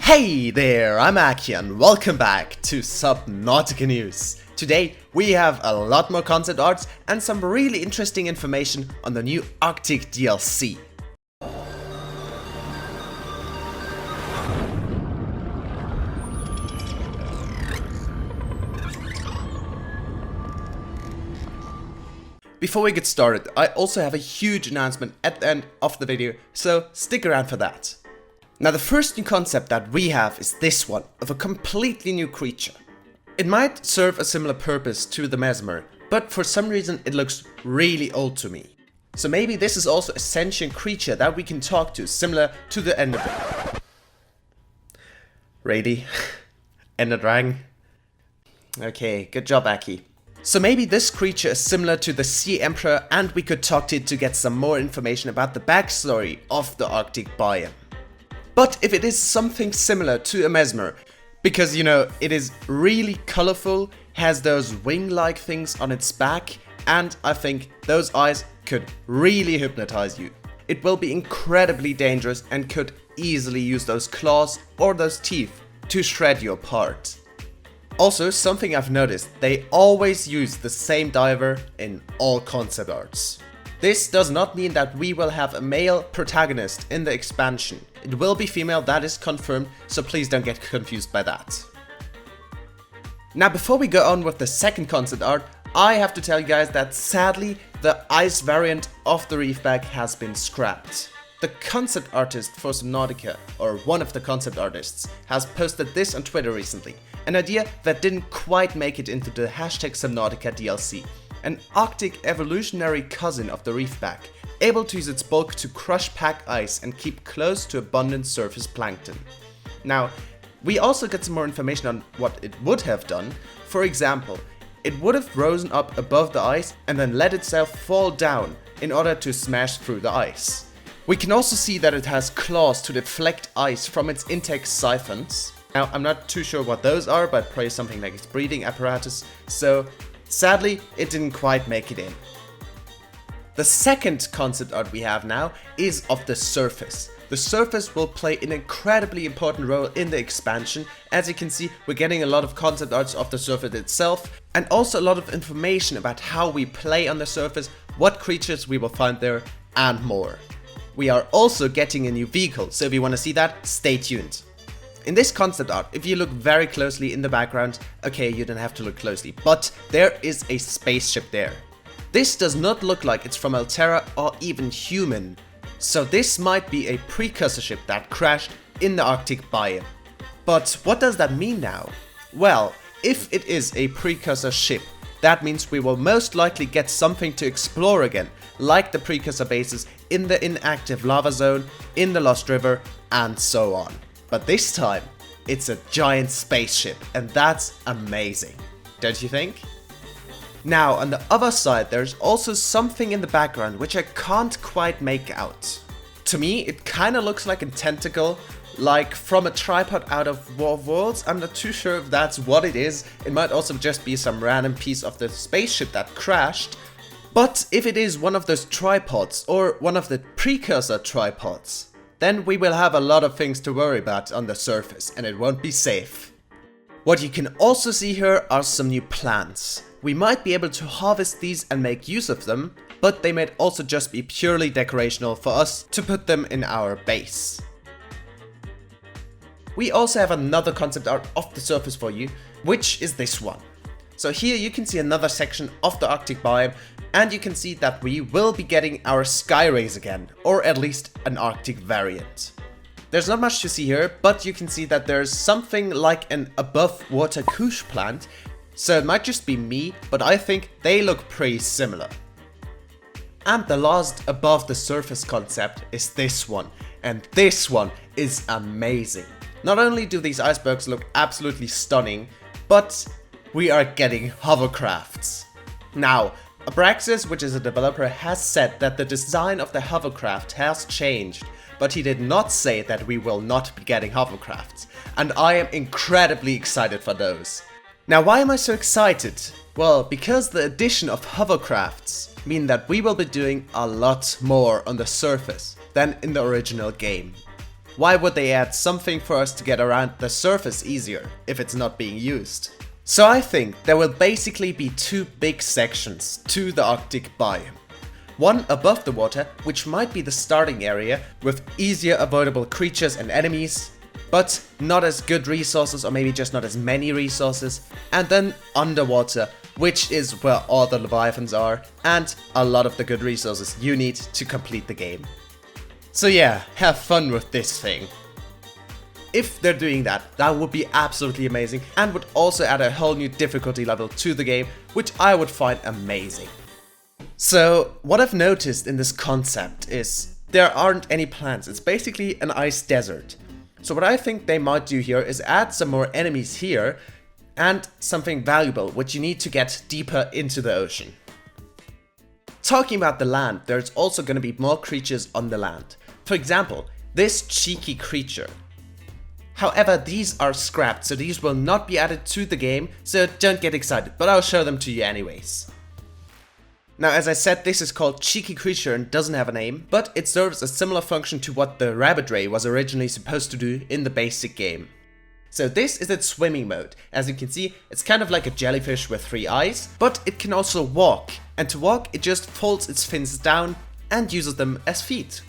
Hey there, I'm Aki and welcome back to Subnautica News. Today we have a lot more concept arts and some really interesting information on the new Arctic DLC. Before we get started, I also have a huge announcement at the end of the video, so stick around for that. Now the first new concept that we have is this one, of a completely new creature. It might serve a similar purpose to the Mesmer, but for some reason it looks really old to me. So maybe this is also a sentient creature that we can talk to, similar to the Ender. Ready? Ender Dragon? Okay, good job Aki. So maybe this creature is similar to the Sea Emperor and we could talk to it to get some more information about the backstory of the Arctic biome. But if it is something similar to a Mesmer, because you know, it is really colorful, has those wing-like things on its back, and I think those eyes could really hypnotize you. It will be incredibly dangerous and could easily use those claws or those teeth to shred you apart. Also, something I've noticed, they always use the same diver in all concept arts. This does not mean that we will have a male protagonist in the expansion. It will be female, that is confirmed, so please don't get confused by that. Now before we go on with the second concept art, I have to tell you guys that sadly the ice variant of the Reefback has been scrapped. The concept artist for Subnautica, or one of the concept artists, has posted this on Twitter recently. An idea that didn't quite make it into the hashtag Subnautica DLC. An Arctic evolutionary cousin of the Reefback, able to use its bulk to crush pack ice and keep close to abundant surface plankton. Now, we also get some more information on what it would have done. For example, it would have risen up above the ice and then let itself fall down in order to smash through the ice. We can also see that it has claws to deflect ice from its intake siphons. Now, I'm not too sure what those are, but probably something like its breathing apparatus, so sadly, it didn't quite make it in. The second concept art we have now is of the surface. The surface will play an incredibly important role in the expansion. As you can see, we're getting a lot of concept arts of the surface itself and also a lot of information about how we play on the surface, what creatures we will find there, and more. We are also getting a new vehicle, so if you want to see that, stay tuned. In this concept art, if you look very closely in the background, okay, you don't have to look closely, but there is a spaceship there. This does not look like it's from Alterra or even human, so this might be a precursor ship that crashed in the Arctic biome. But what does that mean now? Well, if it is a precursor ship, that means we will most likely get something to explore again, like the precursor bases in the inactive lava zone, in the Lost River, and so on. But this time, it's a giant spaceship, and that's amazing, don't you think? Now, on the other side, there's also something in the background which I can't quite make out. To me, it kinda looks like a tentacle, like from a tripod out of War of Worlds. I'm not too sure if that's what it is. It might also just be some random piece of the spaceship that crashed. But if it is one of those tripods, or one of the precursor tripods, then we will have a lot of things to worry about on the surface, and it won't be safe. What you can also see here are some new plants. We might be able to harvest these and make use of them, but they might also just be purely decorational for us to put them in our base. We also have another concept art of the surface for you, which is this one. So here you can see another section of the Arctic biome, and you can see that we will be getting our sky rays again, or at least an Arctic variant. There's not much to see here, but you can see that there's something like an above water couche plant, so it might just be me, but I think they look pretty similar. And the last above the surface concept is this one, and this one is amazing. Not only do these icebergs look absolutely stunning, but we are getting hovercrafts. Now, Abraxas, which is a developer, has said that the design of the hovercraft has changed, but he did not say that we will not be getting hovercrafts, and I am incredibly excited for those. Now, why am I so excited? Well, because the addition of hovercrafts mean that we will be doing a lot more on the surface than in the original game. Why would they add something for us to get around the surface easier if it's not being used? So I think there will basically be two big sections to the Arctic biome. One above the water, which might be the starting area with easier avoidable creatures and enemies, but not as good resources or maybe just not as many resources, and then underwater, which is where all the leviathans are and a lot of the good resources you need to complete the game. So yeah, have fun with this thing. If they're doing that, that would be absolutely amazing and would also add a whole new difficulty level to the game, which I would find amazing. So what I've noticed in this concept is there aren't any plants, it's basically an ice desert. So what I think they might do here is add some more enemies here and something valuable which you need to get deeper into the ocean. Talking about the land, there's also going to be more creatures on the land. For example, this cheeky creature. However, these are scrapped, so these will not be added to the game, so don't get excited, but I'll show them to you anyways. Now, as I said, this is called Cheeky Creature and doesn't have a name, but it serves a similar function to what the rabbit ray was originally supposed to do in the basic game. So this is its swimming mode. As you can see, it's kind of like a jellyfish with 3 eyes, but it can also walk. And to walk, it just folds its fins down and uses them as feet.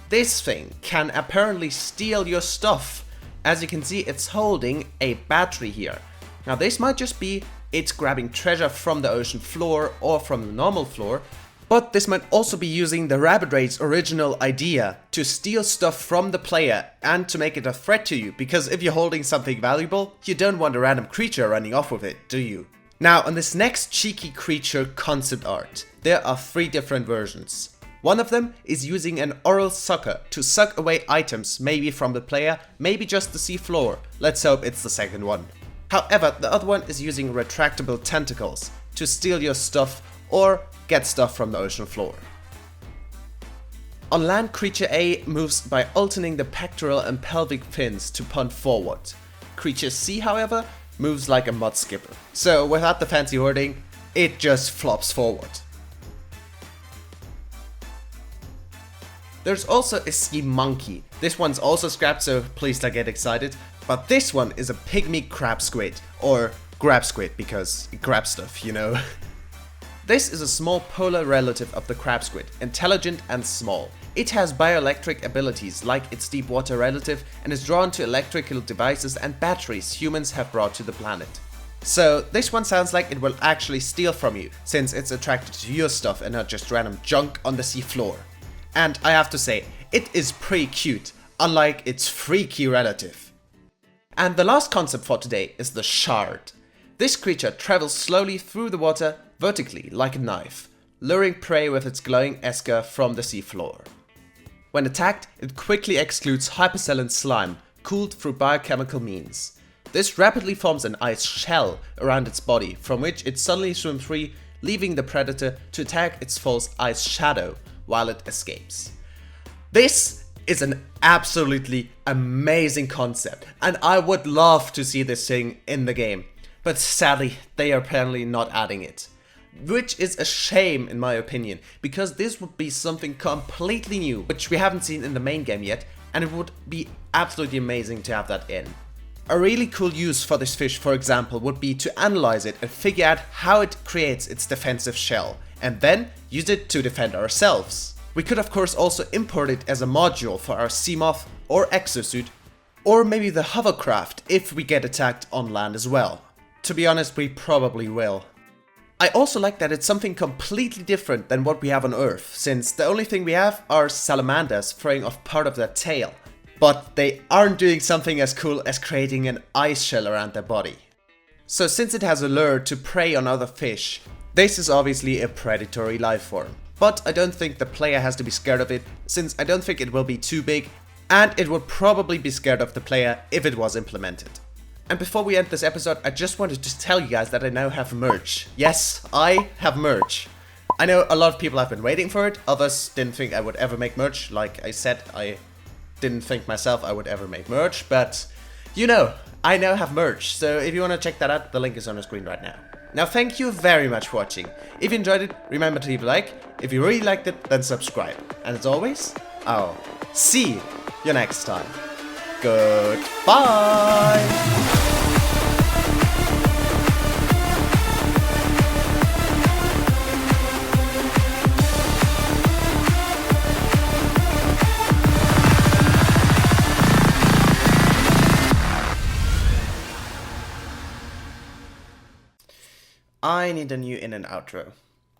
This thing can apparently steal your stuff. As you can see, it's holding a battery here. Now this might just be it grabbing treasure from the ocean floor or from the normal floor, but this might also be using the rabbit ray's original idea to steal stuff from the player and to make it a threat to you, because if you're holding something valuable, you don't want a random creature running off with it, do you? Now on this next cheeky creature concept art, there are 3 different versions. One of them is using an oral sucker to suck away items, maybe from the player, maybe just the sea floor. Let's hope it's the second one. However, the other one is using retractable tentacles to steal your stuff or get stuff from the ocean floor. On land, creature A moves by alternating the pectoral and pelvic fins to punt forward. Creature C, however, moves like a mud skipper. So without the fancy wording, it just flops forward. There's also a sea monkey. This one's also scrapped, so please don't get excited. But this one is a pygmy crab squid, or grab squid because it grabs stuff, you know. This is a small polar relative of the crab squid, intelligent and small. It has bioelectric abilities like its deep water relative and is drawn to electrical devices and batteries humans have brought to the planet. So this one sounds like it will actually steal from you, since it's attracted to your stuff and not just random junk on the sea floor. And I have to say, it is pretty cute, unlike its freaky relative. And the last concept for today is the shard. This creature travels slowly through the water vertically like a knife, luring prey with its glowing esker from the seafloor. When attacked, it quickly excludes hypersaline slime, cooled through biochemical means. This rapidly forms an ice shell around its body, from which it suddenly swims free, leaving the predator to attack its foe's ice shadow while it escapes. This is an absolutely amazing concept, and I would love to see this thing in the game, but sadly they are apparently not adding it. Which is a shame in my opinion, because this would be something completely new, which we haven't seen in the main game yet, and it would be absolutely amazing to have that in. A really cool use for this fish, for example, would be to analyze it and figure out how it creates its defensive shell, and then use it to defend ourselves. We could of course also import it as a module for our Seamoth or exosuit, or maybe the hovercraft if we get attacked on land as well. To be honest, we probably will. I also like that it's something completely different than what we have on Earth, since the only thing we have are salamanders throwing off part of their tail. But they aren't doing something as cool as creating an ice shell around their body. So since it has a lure to prey on other fish, this is obviously a predatory life form. But I don't think the player has to be scared of it, since I don't think it will be too big, and it would probably be scared of the player if it was implemented. And before we end this episode, I just wanted to tell you guys that I now have merch. Yes, I have merch. I know a lot of people have been waiting for it, others didn't think I would ever make merch. Like I said, I didn't think myself I would ever make merch, but you know, I now have merch. So if you want to check that out, the link is on the screen right now. Now thank you very much for watching. If you enjoyed it, remember to leave a like. If you really liked it, then subscribe. And as always, I'll see you next time. Goodbye! I need a new in and outro.